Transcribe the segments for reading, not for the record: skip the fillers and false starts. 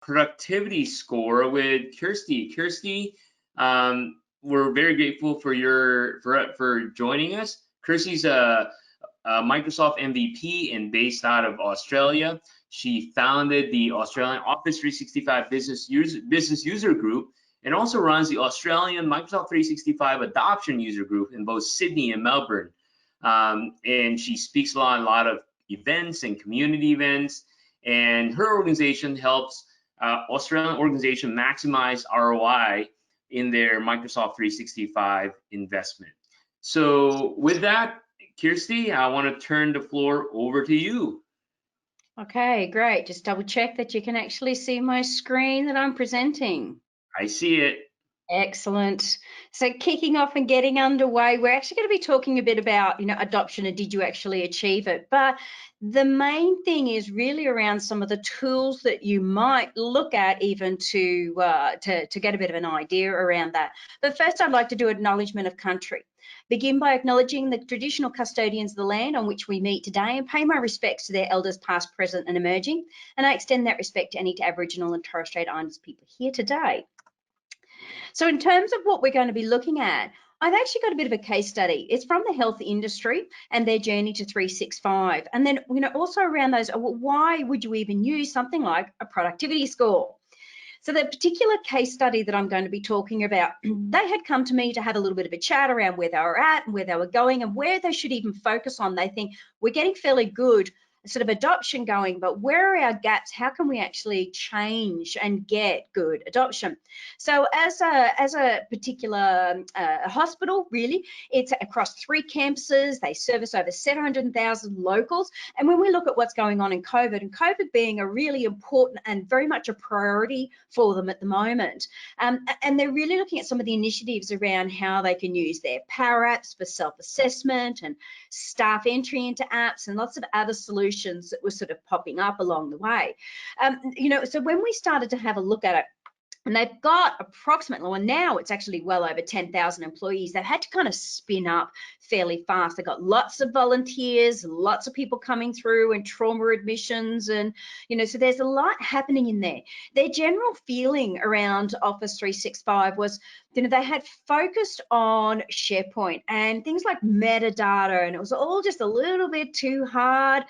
productivity score with Kirsty. Kirsty, we're very grateful for for joining us. Kirsty's a Microsoft MVP and based out of Australia. She founded the Australian Office 365 business user group and also runs the Australian Microsoft 365 adoption user group in both Sydney and Melbourne. And she speaks a lot of events and community events. And her organization helps Australian organizations maximize ROI in their Microsoft 365 investment. So with that, Kirsty, I want to turn the floor over to you. Okay, great. Just double check that you can actually see my screen that I'm presenting. I see it. Excellent. So kicking off and getting underway, we're actually going to be talking a bit about, adoption and did you actually achieve it? But the main thing is really around some of the tools that you might look at even to get a bit of an idea around that. But first, I'd like to do acknowledgement of country. Begin by acknowledging the traditional custodians of the land on which we meet today and pay my respects to their elders past, present and emerging. And I extend that respect to any Aboriginal and Torres Strait Islanders people here today. So in terms of what we're going to be looking at, I've actually got a bit of a case study. It's from the health industry and their journey to 365. And then, also around those, why would you even use something like a productivity score? So the particular case study that I'm going to be talking about, they had come to me to have a little bit of a chat around where they were at and where they were going and where they should even focus on. They think we're getting fairly good sort of adoption going, but where are our gaps? How can we actually change and get good adoption? So as a particular hospital, really, it's across 3 campuses. They service over 700,000 locals. And when we look at what's going on in COVID, and COVID being a really important and very much a priority for them at the moment, and they're really looking at some of the initiatives around how they can use their power apps for self-assessment and staff entry into apps and lots of other solutions that were sort of popping up along the way. So when we started to have a look at it, and they've got approximately, well, now it's actually well over 10,000 employees. They've had to kind of spin up fairly fast. They've got lots of volunteers, lots of people coming through and trauma admissions. And, so there's a lot happening in there. Their general feeling around Office 365 was, they had focused on SharePoint and things like metadata, and it was all just a little bit too hard.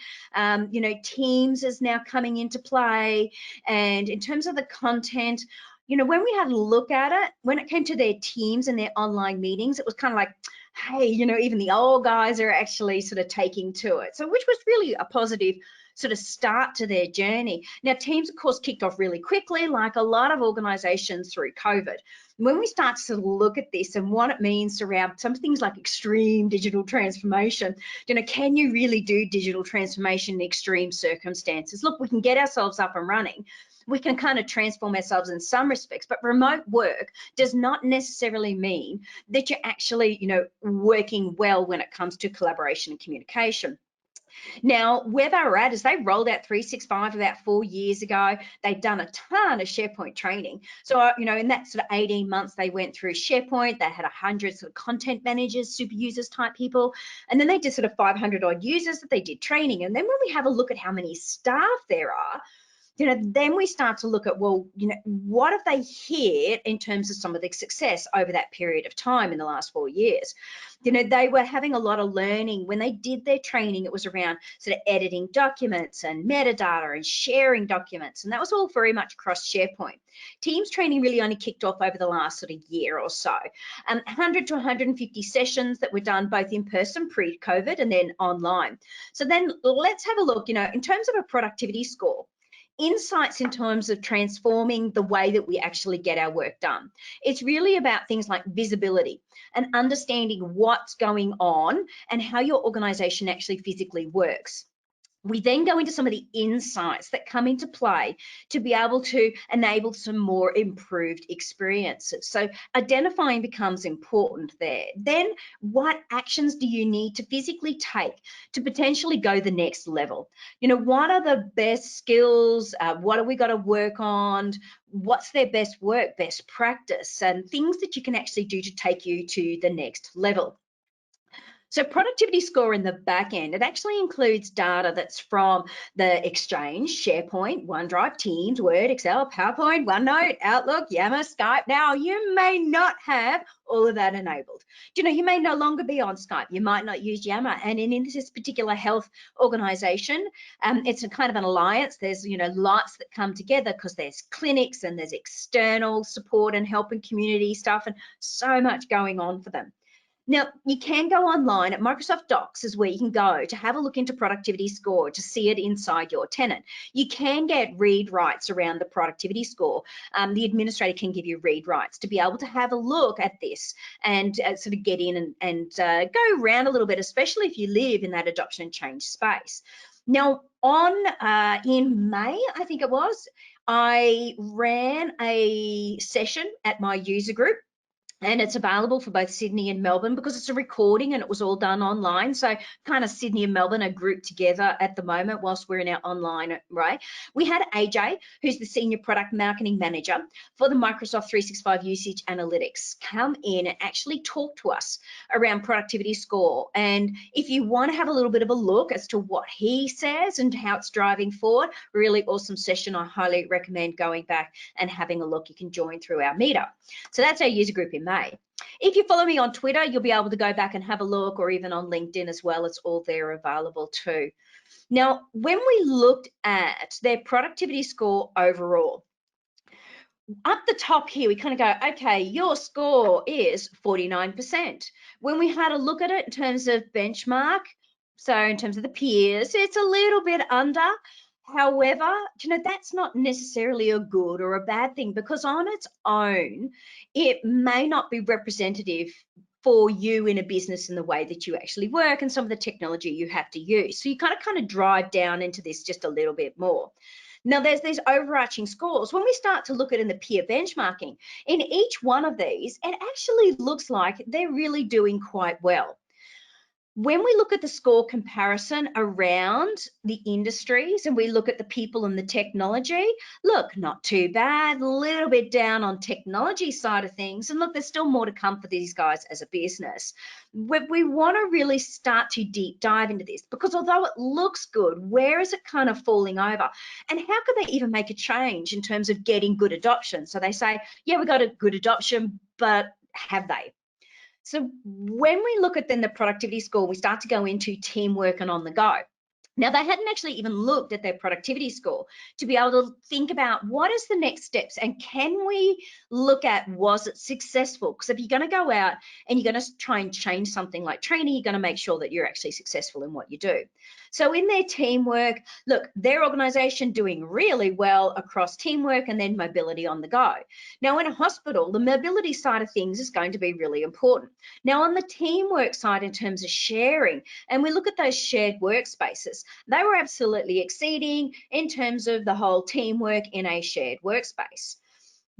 Teams is now coming into play. And in terms of the content, when we had a look at it, when it came to their teams and their online meetings, it was kind of like, hey, even the old guys are actually sort of taking to it. So which was really a positive sort of start to their journey. Now, Teams, of course, kicked off really quickly, like a lot of organizations through COVID. When we start to look at this and what it means around some things like extreme digital transformation, can you really do digital transformation in extreme circumstances? Look, we can get ourselves up and running. We can kind of transform ourselves in some respects, but remote work does not necessarily mean that you're actually, working well when it comes to collaboration and communication. Now, where they were at is they rolled out 365 about 4 years ago. They'd done a ton of SharePoint training. So, in that sort of 18 months, they went through SharePoint. They had 100 sort of content managers, super users type people. And then they did sort of 500 odd users that they did training. And then when we have a look at how many staff there are, then we start to look at, well, what have they hit in terms of some of the success over that period of time in the last 4 years? They were having a lot of learning. When they did their training, it was around sort of editing documents and metadata and sharing documents. And that was all very much across SharePoint. Teams training really only kicked off over the last sort of year or so. 100 to 150 sessions that were done both in person pre-COVID and then online. So then let's have a look, in terms of a productivity score. Insights in terms of transforming the way that we actually get our work done. It's really about things like visibility and understanding what's going on and how your organization actually physically works. We then go into some of the insights that come into play to be able to enable some more improved experiences. So identifying becomes important there. Then what actions do you need to physically take to potentially go the next level? What are the best skills? What have we got to work on? What's their best work, best practice, and things that you can actually do to take you to the next level? So productivity score in the back end, it actually includes data that's from the Exchange, SharePoint, OneDrive, Teams, Word, Excel, PowerPoint, OneNote, Outlook, Yammer, Skype. Now, you may not have all of that enabled. You know, you may no longer be on Skype. You might not use Yammer. And in this particular health organization, it's a kind of an alliance. There's, you know, lots that come together because there's clinics and there's external support and help and community stuff and so much going on for them. Now, you can go online at Microsoft Docs is where you can go to have a look into productivity score to see it inside your tenant. You can get read writes around the productivity score. The administrator can give you read writes to be able to have a look at this and sort of get in and go around a little bit, especially if you live in that adoption and change space. Now, in May, I think it was, I ran a session at my user group. And it's available for both Sydney and Melbourne because it's a recording and it was all done online. So kind of Sydney and Melbourne are grouped together at the moment whilst we're in our online, right? We had AJ, who's the Senior Product Marketing Manager for the Microsoft 365 Usage Analytics, come in and actually talk to us around productivity score. And if you want to have a little bit of a look as to what he says and how it's driving forward, really awesome session. I highly recommend going back and having a look. You can join through our meetup. So that's our user group in May. If you follow me on Twitter, you'll be able to go back and have a look, or even on LinkedIn as well. It's all there available too. Now, when we looked at their productivity score overall, up the top here, we kind of go, okay, your score is 49%. When we had a look at it in terms of benchmark, so in terms of the peers, it's a little bit under. However, you know, that's not necessarily a good or a bad thing, because on its own, it may not be representative for you in a business in the way that you actually work and some of the technology you have to use. So you kind of drive down into this just a little bit more. Now, there's these overarching scores. When we start to look at in the peer benchmarking, in each one of these, it actually looks like they're really doing quite well. When we look at the score comparison around the industries and we look at the people and the technology, look, not too bad, a little bit down on technology side of things. And look, there's still more to come for these guys as a business. We want to really start to deep dive into this, because although it looks good, where is it kind of falling over? And how could they even make a change in terms of getting good adoption? So they say, yeah, we got a good adoption, but have they? So when we look at then the productivity score, we start to go into teamwork and on the go. Now, they hadn't actually even looked at their productivity score to be able to think about what is the next steps and can we look at, was it successful? Because if you're going to go out and you're going to try and change something like training, you're going to make sure that you're actually successful in what you do. So in their teamwork, look, their organization doing really well across teamwork and then mobility on the go. Now, in a hospital, the mobility side of things is going to be really important. Now, on the teamwork side, in terms of sharing, and we look at those shared workspaces, they were absolutely exceeding in terms of the whole teamwork in a shared workspace.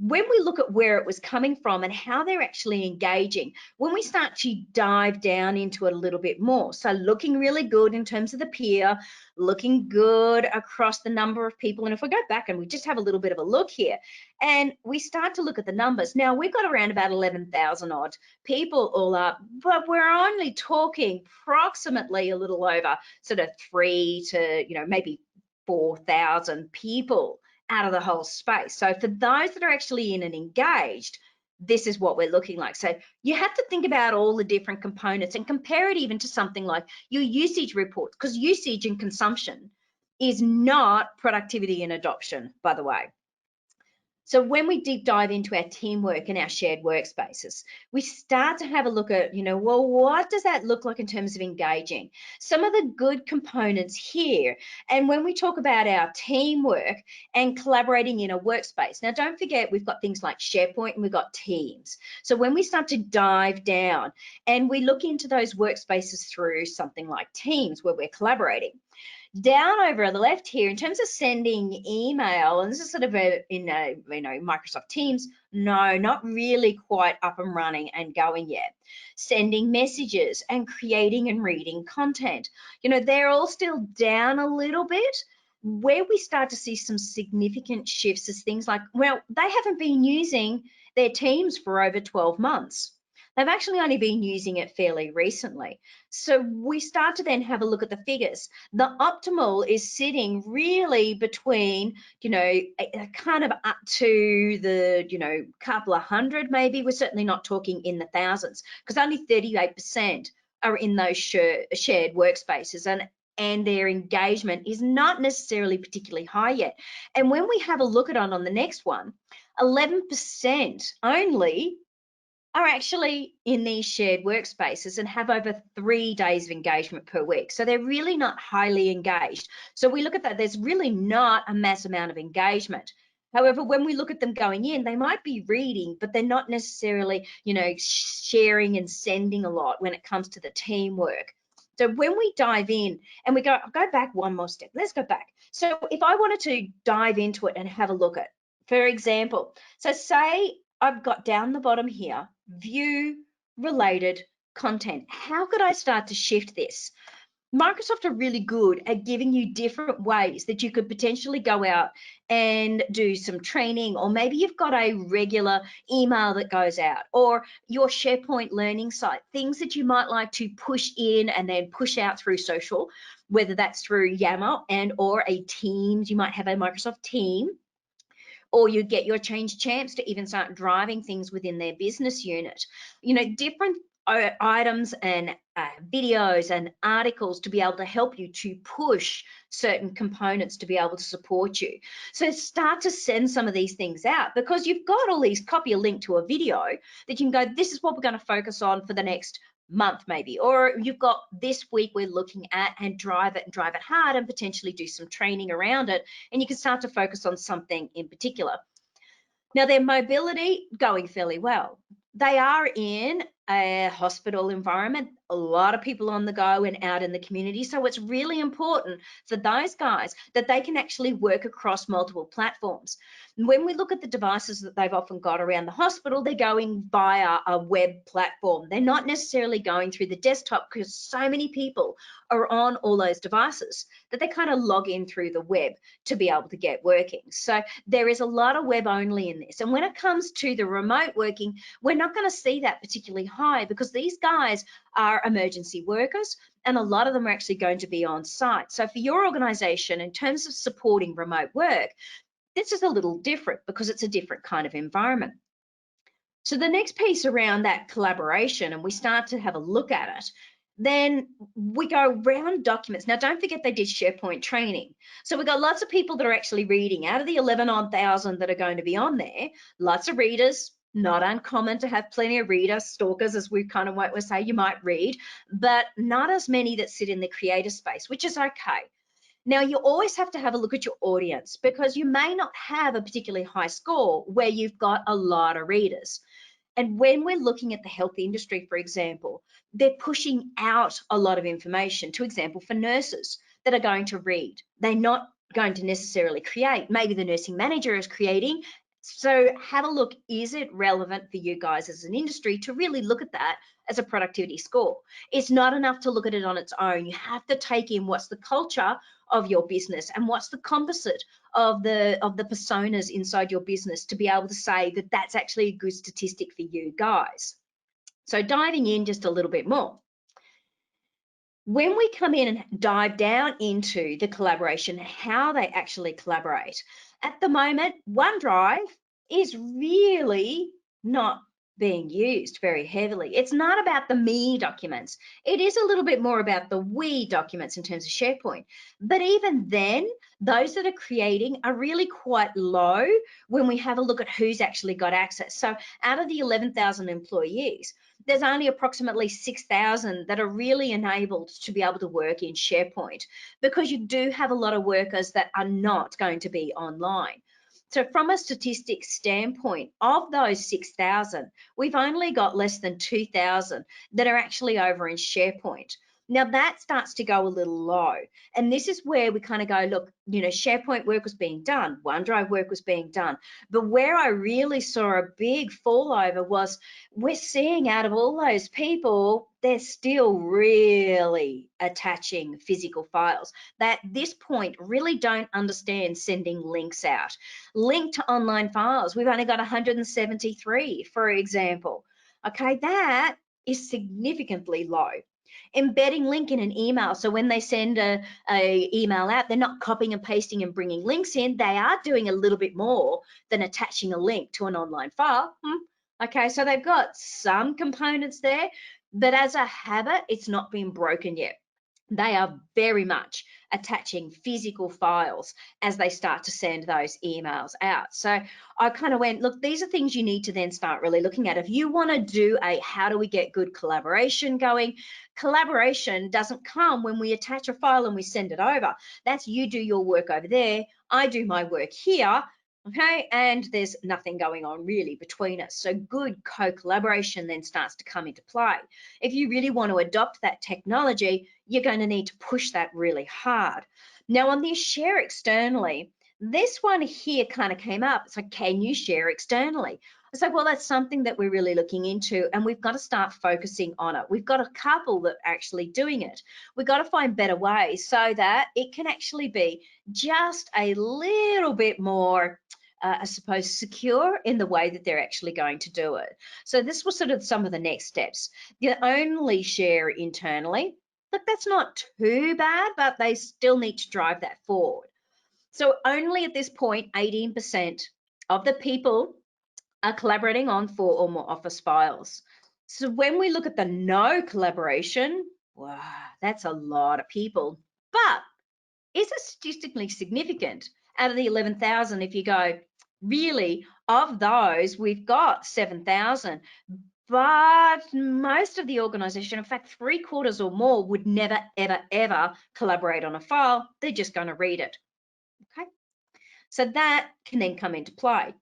When we look at where it was coming from and how they're actually engaging, when we start to dive down into it a little bit more, so looking really good in terms of the peer, looking good across the number of people. And if we go back and we just have a little bit of a look here and we start to look at the numbers, now we've got around about 11,000 odd people all up, but we're only talking approximately a little over sort of 3 to, you know, maybe 4,000 people out of the whole space. So for those that are actually in and engaged, this is what we're looking like. So you have to think about all the different components and compare it even to something like your usage reports, because usage and consumption is not productivity and adoption, by the way. So when we deep dive into our teamwork and our shared workspaces, we start to have a look at, you know, well, what does that look like in terms of engaging? Some of the good components here. And when we talk about our teamwork and collaborating in a workspace, now don't forget, we've got things like SharePoint and we've got Teams. So when we start to dive down and we look into those workspaces through something like Teams where we're collaborating, down over on the left here, in terms of sending email, and this is sort of in Microsoft Teams, no, not really quite up and running and going yet. Sending messages and creating and reading content, you know, they're all still down a little bit. Where we start to see some significant shifts is things like, well, they haven't been using their Teams for over 12 months. They've actually only been using it fairly recently. So we start to then have a look at the figures. The optimal is sitting really between, kind of up to the, couple of hundred maybe. We're certainly not talking in the thousands, because only 38% are in those shared workspaces, and their engagement is not necessarily particularly high yet. And when we have a look at it on the next one, 11% only are actually in these shared workspaces and have over 3 days of engagement per week. So they're really not highly engaged. So we look at that, there's really not a mass amount of engagement. However, when we look at them going in, they might be reading, but they're not necessarily, sharing and sending a lot when it comes to the teamwork. So when we dive in and we go back one more step, let's go back. So if I wanted to dive into it and have a look at, for example, so say I've got down the bottom here, view related content. How could I start to shift this? Microsoft are really good at giving you different ways that you could potentially go out and do some training, or maybe you've got a regular email that goes out, or your SharePoint learning site, things that you might like to push in and then push out through social, whether that's through Yammer and or a Teams. You might have a Microsoft team, or you get your change champs to even start driving things within their business unit. Different items and videos and articles to be able to help you to push certain components to be able to support you. So start to send some of these things out, because you've got all these, copy a link to a video that you can go, this is what we're going to focus on for the next month maybe, or you've got this week we're looking at, and drive it hard and potentially do some training around it, and you can start to focus on something in particular. Now, their mobility going fairly well. They are in a hospital environment, a lot of people on the go and out in the community. So it's really important for those guys that they can actually work across multiple platforms. And when we look at the devices that they've often got around the hospital, they're going via a web platform. They're not necessarily going through the desktop, because so many people are on all those devices that they kind of log in through the web to be able to get working. So there is a lot of web only in this. And when it comes to the remote working, we're not going to see that particularly high, because these guys are emergency workers, and a lot of them are actually going to be on site. So for your organization, in terms of supporting remote work, this is a little different, because it's a different kind of environment. So the next piece around that collaboration, and we start to have a look at it, then we go around documents. Now, don't forget they did SharePoint training. So we've got lots of people that are actually reading. Out of the 11,000 that are going to be on there, lots of readers. Not uncommon to have plenty of reader stalkers, as we kind of might say, you might read, but not as many that sit in the creator space, which is okay. Now, you always have to have a look at your audience, because you may not have a particularly high score where you've got a lot of readers. And when we're looking at the health industry, for example, they're pushing out a lot of information, to example, for nurses that are going to read. They're not going to necessarily create. Maybe the nursing manager is creating. So have a look, is it relevant for you guys as an industry to really look at that as a productivity score? It's not enough to look at it on its own. You have to take in what's the culture of your business and what's the composite of the personas inside your business to be able to say that that's actually a good statistic for you guys. So diving in just a little bit more. When we come in and dive down into the collaboration, how they actually collaborate, at the moment, OneDrive is really not being used very heavily. It's not about the me documents. It is a little bit more about the we documents in terms of SharePoint. But even then, those that are creating are really quite low when we have a look at who's actually got access. So out of the 11,000 employees, there's only approximately 6,000 that are really enabled to be able to work in SharePoint, because you do have a lot of workers that are not going to be online. So from a statistics standpoint, of those 6,000, we've only got less than 2,000 that are actually over in SharePoint. Now that starts to go a little low. And this is where we kind of go, look, SharePoint work was being done, OneDrive work was being done. But where I really saw a big fall over was, we're seeing out of all those people, they're still really attaching physical files that at this point really don't understand sending links out. Link to online files, we've only got 173, for example. Okay, that is significantly low. Embedding link in an email, so when they send a email out, they're not copying and pasting and bringing links in. They are doing a little bit more than attaching a link to an online file. Okay, so they've got some components there, but as a habit, it's not been broken yet. They are very much attaching physical files as they start to send those emails out. So I kind of went, look, these are things you need to then start really looking at. If you want to do a how do we get good collaboration going, collaboration doesn't come when we attach a file and we send it over. That's you do your work over there, I do my work here. Okay, and there's nothing going on really between us. So good co-collaboration then starts to come into play. If you really want to adopt that technology, you're going to need to push that really hard. Now on the share externally, this one here kind of came up. It's like, can you share externally? It's like, well, that's something that we're really looking into, and we've got to start focusing on it. We've got a couple that are actually doing it. We've got to find better ways so that it can actually be just a little bit more, I suppose, secure in the way that they're actually going to do it. So this was sort of some of the next steps. You only share internally. Look, that's not too bad, but they still need to drive that forward. So only at this point, 18% of the people are collaborating on 4 or more Office files. So when we look at the no collaboration, wow, that's a lot of people. But is it statistically significant? Out of the 11,000, if you go, really, of those, we've got 7,000. But most of the organization, in fact, 3/4 or more, would never, ever, ever collaborate on a file. They're just going to read it. Okay. So that can then come into play.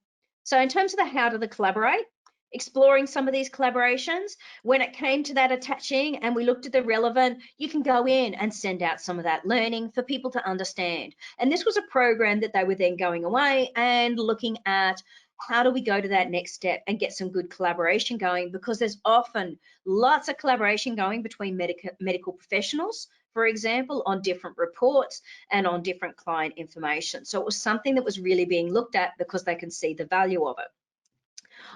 So in terms of the how do they collaborate, exploring some of these collaborations, when it came to that attaching and we looked at the relevant, you can go in and send out some of that learning for people to understand. And this was a program that they were then going away and looking at how do we go to that next step and get some good collaboration going, because there's often lots of collaboration going between medical professionals, for example, on different reports and on different client information. So it was something that was really being looked at because they can see the value of it.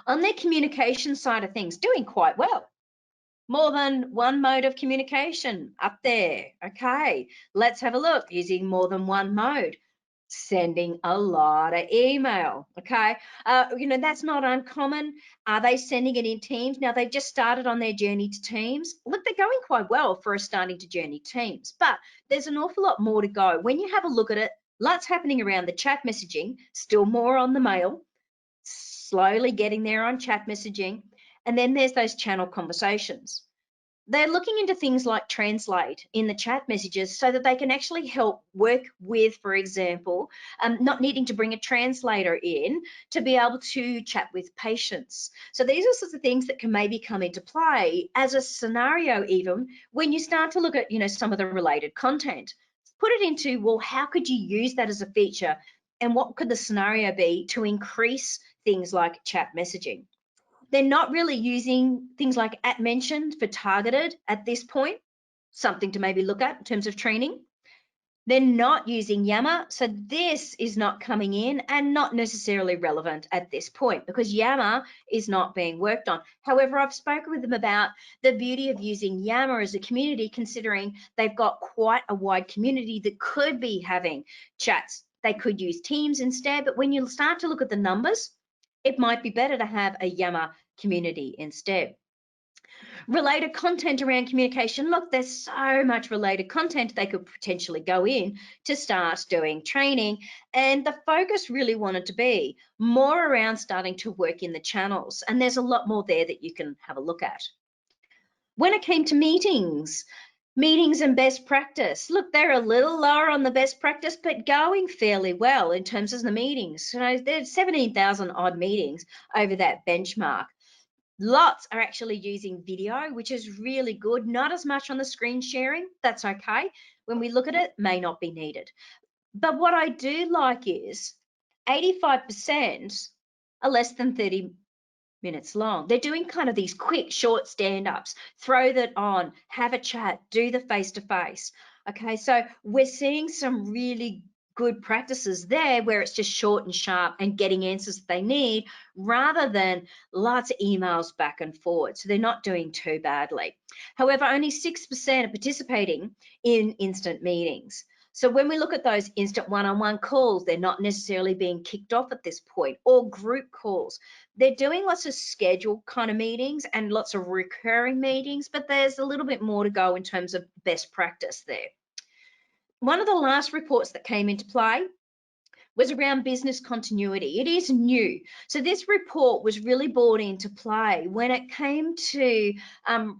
On their communication side of things, doing quite well. More than one mode of communication up there. Okay, let's have a look. Using more than one mode. Sending a lot of email. Okay, that's not uncommon. Are they sending it in Teams? Now they've just started on their journey to Teams. Look, they're going quite well for a starting to journey Teams, but there's an awful lot more to go. When you have a look at it, lots happening around the chat messaging, still more on the mail, slowly getting there on chat messaging, and then there's those channel conversations. They're looking into things like Translate in the chat messages so that they can actually help work with, for example, not needing to bring a translator in to be able to chat with patients. So these are sorts of things that can maybe come into play as a scenario, even when you start to look at, some of the related content. Put it into, well, how could you use that as a feature? And what could the scenario be to increase things like chat messaging? They're not really using things like @mentioned for targeted at this point, something to maybe look at in terms of training. They're not using Yammer, so this is not coming in and not necessarily relevant at this point because Yammer is not being worked on. However, I've spoken with them about the beauty of using Yammer as a community, considering they've got quite a wide community that could be having chats. They could use Teams instead, but when you start to look at the numbers, it might be better to have a Yammer community instead. Related content around communication. Look, there's so much related content they could potentially go in to start doing training. And the focus really wanted to be more around starting to work in the channels. And there's a lot more there that you can have a look at. When it came to meetings and best practice, look, they're a little lower on the best practice, but going fairly well in terms of the meetings. So there's 17,000 odd meetings over that benchmark. Lots are actually using video, which is really good. Not as much on the screen sharing. That's okay. When we look at it, may not be needed. But what I do like is 85% are less than 30 minutes long. They're doing kind of these quick, short stand-ups. Throw that on, have a chat, do the face-to-face. Okay, so we're seeing some really good practices there where it's just short and sharp and getting answers that they need rather than lots of emails back and forward. So they're not doing too badly. However, only 6% are participating in instant meetings. So when we look at those instant one-on-one calls, they're not necessarily being kicked off at this point, or group calls. They're doing lots of scheduled kind of meetings and lots of recurring meetings, but there's a little bit more to go in terms of best practice there. One of the last reports that came into play was around business continuity. It is new. So this report was really brought into play when it came to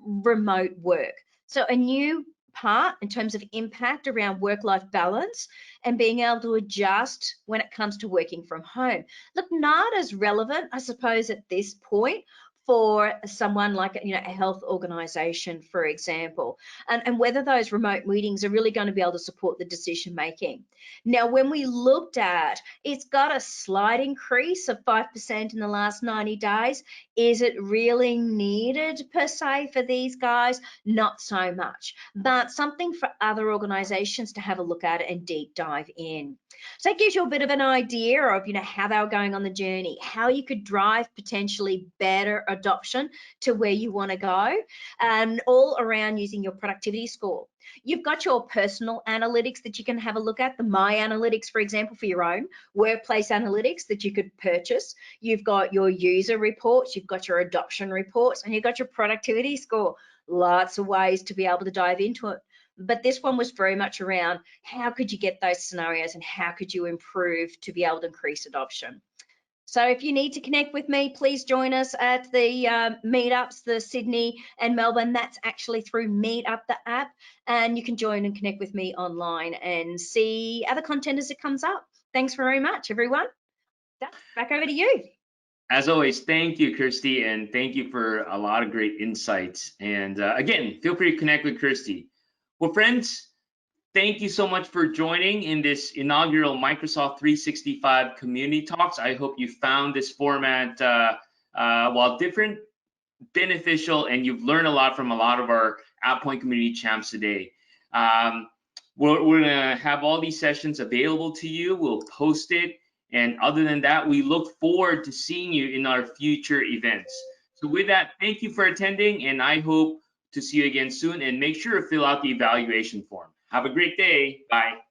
remote work. So a new part in terms of impact around work-life balance and being able to adjust when it comes to working from home. Look, not as relevant, I suppose, at this point for someone like a health organization, for example, and whether those remote meetings are really going to be able to support the decision making. Now, when we looked at, it's got a slight increase of 5% in the last 90 days. Is it really needed per se for these guys? Not so much, but something for other organizations to have a look at and deep dive in. So it gives you a bit of an idea of how they were going on the journey, how you could drive potentially better adoption to where you want to go, and all around using your productivity score. You've got your personal analytics that you can have a look at, the My Analytics, for example, for your own workplace analytics that you could purchase. You've got your user reports, you've got your adoption reports, and you've got your productivity score. Lots of ways to be able to dive into it. But this one was very much around how could you get those scenarios and how could you improve to be able to increase adoption. So if you need to connect with me, please join us at the meetups, the Sydney and Melbourne. That's actually through Meetup, the app, and you can join and connect with me online and see other content as it comes up. Thanks very much, everyone. Back over to you. As always, thank you, Kirsty, and thank you for a lot of great insights. And again, feel free to connect with Kirsty. Well, friends, thank you so much for joining in this inaugural Microsoft 365 Community Talks. I hope you found this format, while different, beneficial, and you've learned a lot from a lot of our AvePoint community champs today. We're going to have all these sessions available to you. We'll post it. And other than that, we look forward to seeing you in our future events. So with that, thank you for attending, and I hope to see you again soon. And make sure to fill out the evaluation form. Have a great day. Bye.